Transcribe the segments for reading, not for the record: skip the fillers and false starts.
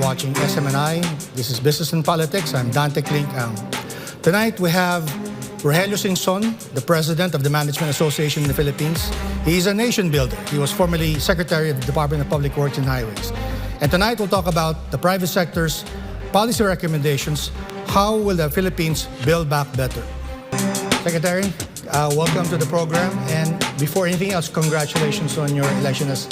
watching SMNI. This is Business and Politics. I'm Dante Klink. Tonight we have Rogelio Singson, the President of the Management Association in the Philippines. He's a nation builder. He was formerly Secretary of the Department of Public Works and Highways. And tonight we'll talk about the private sector's policy recommendations. How will the Philippines build back better? Secretary, welcome to the program. And before anything else, congratulations on your election as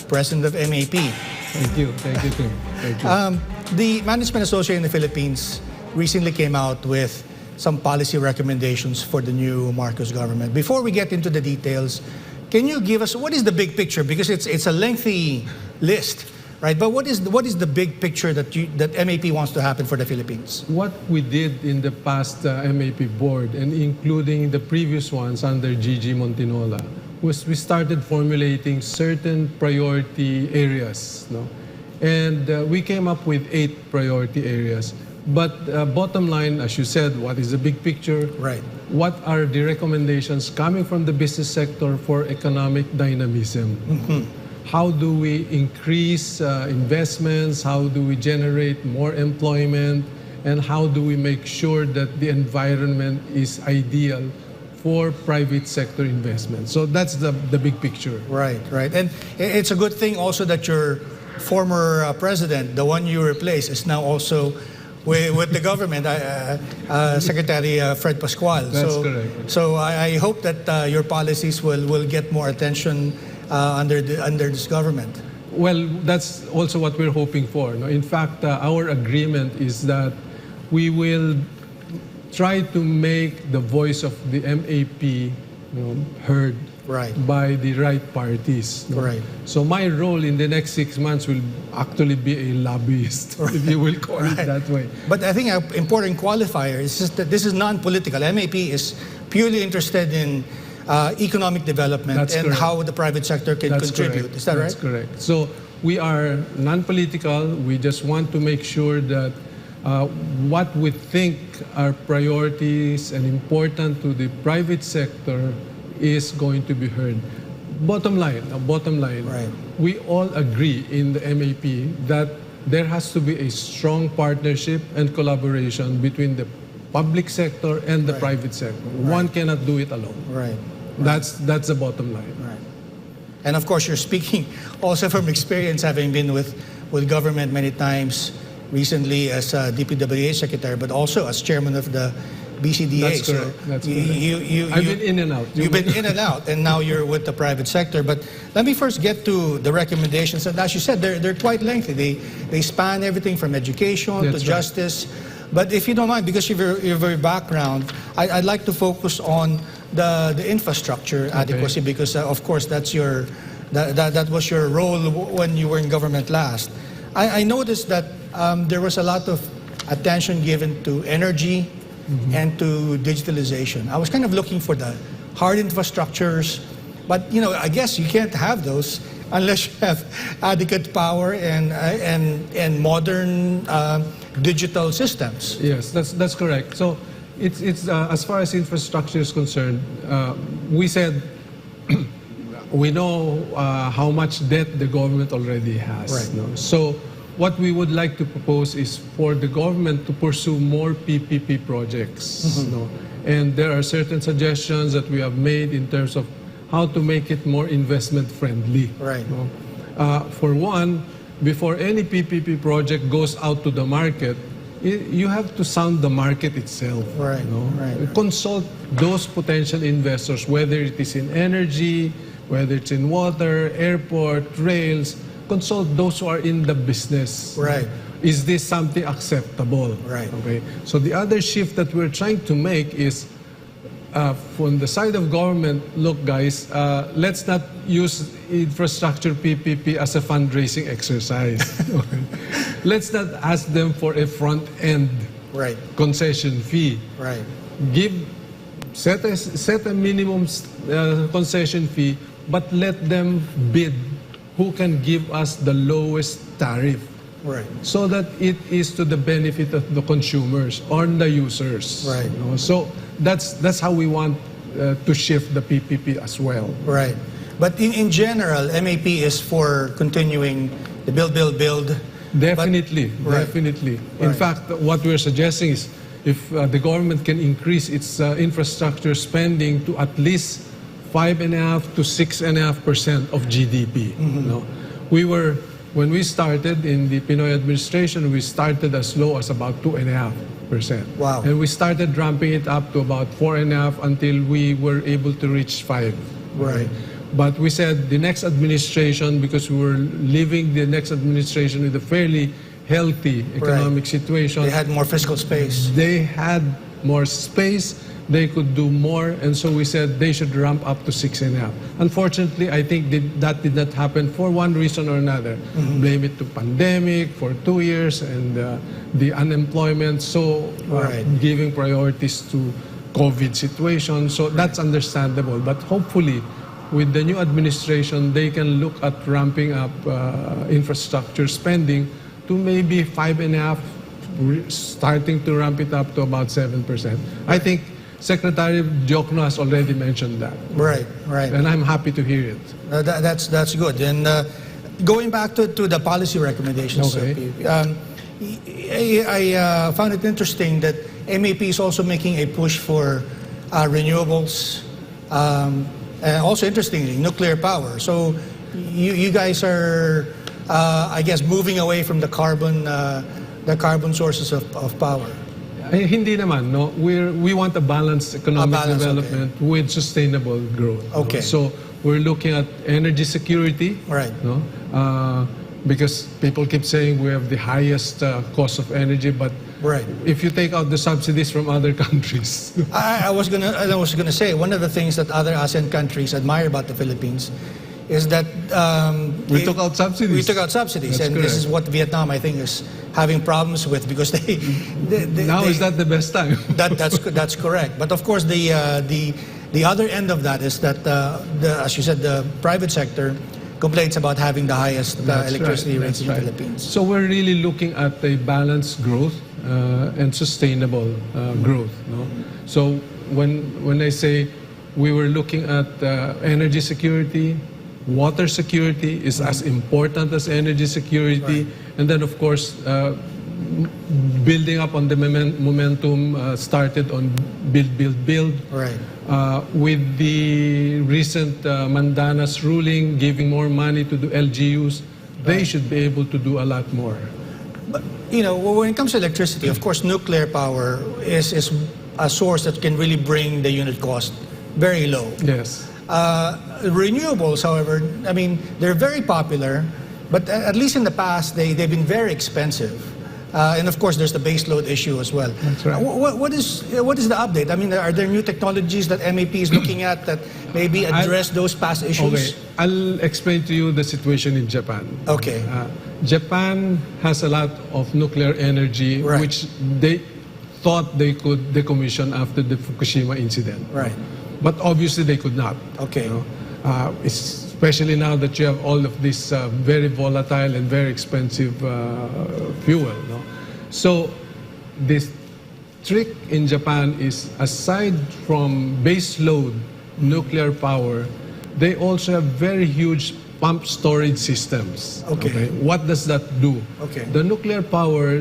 President of MAP. Thank you. Thank you, Tim. Thank you. The Management Association in the Philippines recently came out with some policy recommendations for the new Marcos government. Before we get into the details, can you give us, what is the big picture? Because it's a lengthy list, right? But what is the big picture that MAP wants to happen for the Philippines? What we did in the past MAP board, and including the previous ones under Gigi Montinola, was we started formulating certain priority areas. No? And we came up with 8 priority areas. But bottom line, as you said, what is the big picture? Right. What are the recommendations coming from the business sector for economic dynamism? Mm-hmm. How do we increase investments? How do we generate more employment? And how do we make sure that the environment is ideal for private sector investment? So that's the big picture. Right, right. And it's a good thing also that your former president, the one you replaced, is now also with the government, Secretary Fred Pascual. That's correct. So I hope that your policies will get more attention under this government. Well, that's also what we're hoping for. No? In fact, our agreement is that we will try to make the voice of the MAP heard by the right parties. No? Right. So my role in the next 6 months will actually be a lobbyist, if you will call it that way. But I think an important qualifier is just that this is non-political. MAP is purely interested in economic development. That's and correct. how the private sector can contribute. Correct. Is that That's right? correct. So we are non-political. We just want to make sure that what we think are priorities and important to the private sector is going to be heard. Bottom line, right. We all agree in the MAP that there has to be a strong partnership and collaboration between the public sector and the private sector. One cannot do it alone. Right. That's the bottom line. Right. And of course, you're speaking also from experience, having been with government many times, recently as DPWA Secretary, but also as Chairman of the BCDA. That's correct. That's correct. I've been in and out. You've been in and out, and now you're with the private sector. But let me first get to the recommendations. And as you said, they're quite lengthy. They span everything from education to justice. But if you don't mind, because of your background, I'd like to focus on the infrastructure adequacy, because of course that was your role when you were in government last. I noticed that there was a lot of attention given to energy and to digitalization. I was kind of looking for the hard infrastructures, but I guess you can't have those unless you have adequate power and modern digital systems. Yes, that's correct. So it's as far as infrastructure is concerned, we said we know how much debt the government already has. Right. No? So what we would like to propose is for the government to pursue more PPP projects. No? And there are certain suggestions that we have made in terms of how to make it more investment friendly. Right. No? For one, before any PPP project goes out to the market, you have to sound the market itself. Right. Right. Consult those potential investors, whether it is in energy, whether it's in water, airport, rails. Consult those who are in the business. Right. Is this something acceptable? Right. Okay. So the other shift that we're trying to make is from the side of government, look guys, let's not use infrastructure PPP as a fundraising exercise. Let's not ask them for a front-end concession fee. Right. Set a minimum concession fee, but let them bid who can give us the lowest tariff. Right. So that it is to the benefit of the consumers or the users. Right. So that's how we want to shift the PPP as well. Right. But in general, MAP is for continuing the build, Definitely, Right. definitely. In Right. fact, what we're suggesting is if the government can increase its infrastructure spending to at least 5.5 to 6.5% of GDP. No? When we started in the Pinoy administration, we started as low as about 2.5%. Wow. And we started ramping it up to about 4.5 until we were able to reach 5. Right. But we said the next administration, because we were leaving the next administration with a fairly healthy economic situation, They had more fiscal space. they had more space, they could do more, and so we said they should ramp up to 6.5. Unfortunately, I think that did not happen for one reason or another. Blame it to pandemic for 2 years and the unemployment, so Right. giving priorities to COVID situation. So that's understandable, but hopefully with the new administration, they can look at ramping up infrastructure spending to maybe 5.5, starting to ramp it up to about 7%. I think Secretary Diokno has already mentioned that. Right, right. And I'm happy to hear it. That's good. And going back to the policy recommendations, Okay. I found it interesting that MAP is also making a push for renewables, and also interestingly, nuclear power. So you guys are, I guess, moving away from the carbon sources of power. Hindi naman, no? We want a balanced economic balance, development with sustainable growth. no? Okay. So we're looking at energy security. Right. No? Because people keep saying we have the highest cost of energy, but Right. if you take out the subsidies from other countries, I was gonna say, one of the things that other ASEAN countries admire about the Philippines is that we took out subsidies. we took out subsidies, That's and this is correct. what Vietnam, I think, is having problems with because Now is that the best time? that's correct. But of course, the other end of that is that as you said, the private sector complains about having the highest That's electricity right, rates that's in the right. Philippines. So we're really looking at a balanced growth and sustainable growth. No? So when I say we were looking at energy security, water security is as important as energy security, and then of course building up on the momentum started on build. Right. With the recent Mandanas ruling, giving more money to the LGUs, they should be able to do a lot more. But when it comes to electricity, of course, nuclear power is a source that can really bring the unit cost very low. Yes. Renewables, however, I mean, they're very popular, but at least in the past, they've been very expensive. And of course, there's the baseload issue as well. That's right. What is the update? I mean, are there new technologies that MAP is looking at that maybe address those past issues? Okay, I'll explain to you the situation in Japan. Okay. Japan has a lot of nuclear energy, Right. which they thought they could decommission after the Fukushima incident. Right. But obviously they could not. Okay. Especially now that you have all of this very volatile and very expensive fuel. No? So this trick in Japan is, aside from base load nuclear power, they also have very huge pump storage systems. Okay. What does that do? Okay. The nuclear power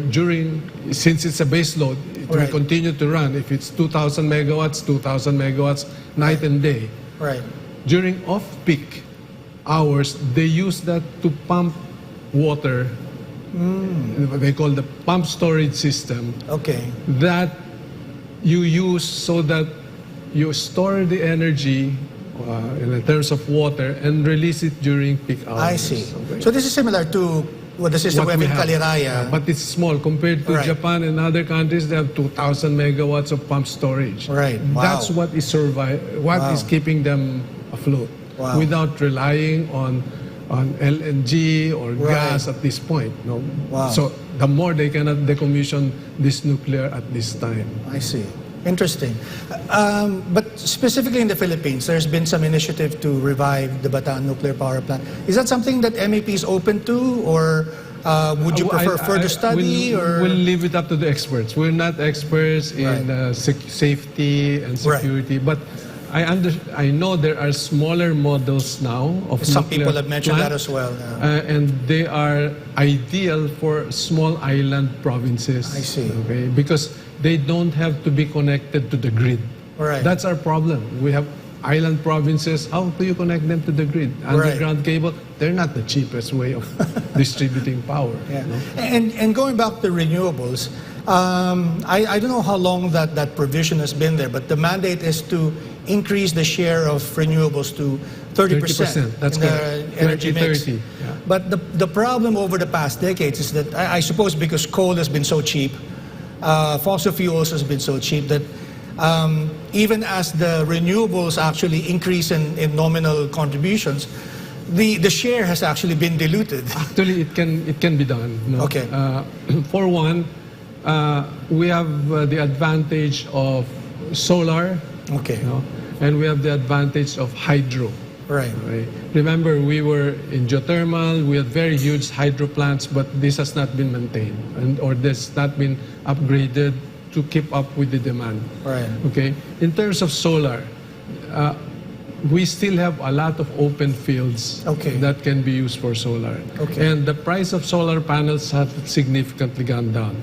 since it's a base load, it will Right. continue to run. If it's 2,000 megawatts, 2,000 megawatts, night and day. Right. During off-peak hours, they use that to pump water. They call the pump storage system, Okay. that you use so that you store the energy in terms of water and release it during peak hours. I see. Okay. So this is similar to what the system we have in Caliraya. But it's small compared to Right. Japan and other countries. They have 2,000 megawatts of pump storage. Right. Wow. That's what is Wow. keeping them afloat, Wow. without relying on LNG or Right. gas at this point. No. Wow. So the more they cannot decommission this nuclear at this time. I see. Interesting. But specifically in the Philippines, there's been some initiative to revive the Bataan nuclear power plant. Is that something that MAP is open to, or would you prefer further study? We'll leave it up to the experts. We're not experts in Right. safety and Right. security, but I know there are smaller models now of Some nuclear people have mentioned that plant, as well. and they are ideal for small island provinces. I see. Okay, because they don't have to be connected to the grid. Right. That's our problem. We have island provinces. How do you connect them to the grid? Underground cable. They're not the cheapest way of distributing power. Yeah. No? And going back to renewables, I don't know how long that provision has been there, but the mandate is to increase the share of renewables to 30%. That's in the correct. energy mix. 2030. Yeah. But the problem over the past decades is that I suppose because coal has been so cheap, fossil fuels has been so cheap that even as the renewables actually increase in nominal contributions, the share has actually been diluted. Actually, it can be done. No? Okay. For one, we have the advantage of solar. Okay. No? And we have the advantage of hydro. Right. Okay? Remember, we were in geothermal, we had very huge hydro plants, but this has not been maintained or this has not been upgraded to keep up with the demand. Right. Okay. In terms of solar, we still have a lot of open fields that can be used for solar. Okay. And the price of solar panels have significantly gone down.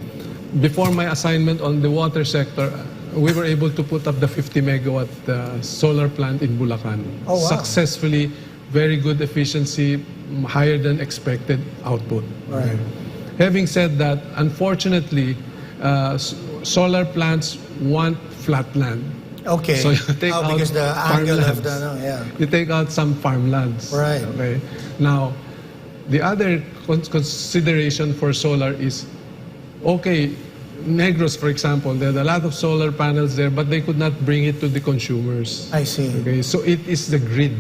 Before my assignment on the water sector, we were able to put up the 50 megawatt solar plant in Bulacan. Oh, wow. Successfully, very good efficiency, higher than expected output. Right. Okay. Having said that, unfortunately, solar plants want flat land. Okay. So you take out because the angle of farmlands. yeah. You take out some farmlands. Right. Okay. Now, the other consideration for solar is, okay, Negros, for example, there are a lot of solar panels there, but they could not bring it to the consumers. I see. Okay, so it is the grid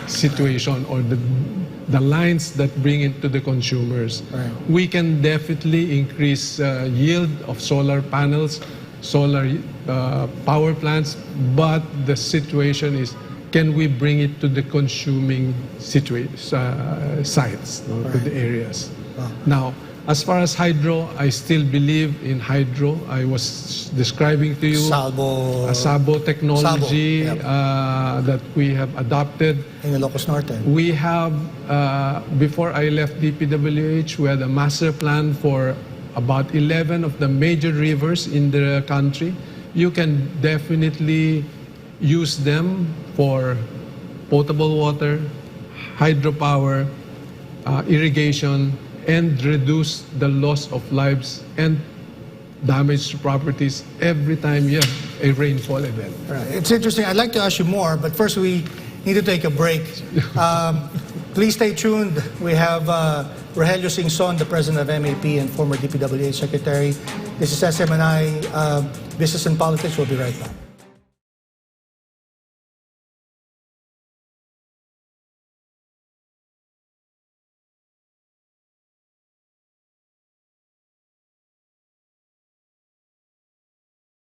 situation or the lines that bring it to the consumers. Right. We can definitely increase yield of solar panels, solar power plants, but the situation is, can we bring it to the consuming sites, no, to the areas? Wow. Now, as far as hydro, I still believe in hydro. I was describing to you Sabo technology that we have adopted. In Ilocos Norte. We have, before I left DPWH, we had a master plan for about 11 of the major rivers in the country. You can definitely use them for potable water, hydropower, irrigation, and reduce the loss of lives and damage to properties every time you have a rainfall event. Right. It's interesting. I'd like to ask you more, but first we need to take a break. Please stay tuned. We have Rogelio Singson, the president of MAP and former DPWH secretary. This is SMNI Business and Politics. We'll be right back.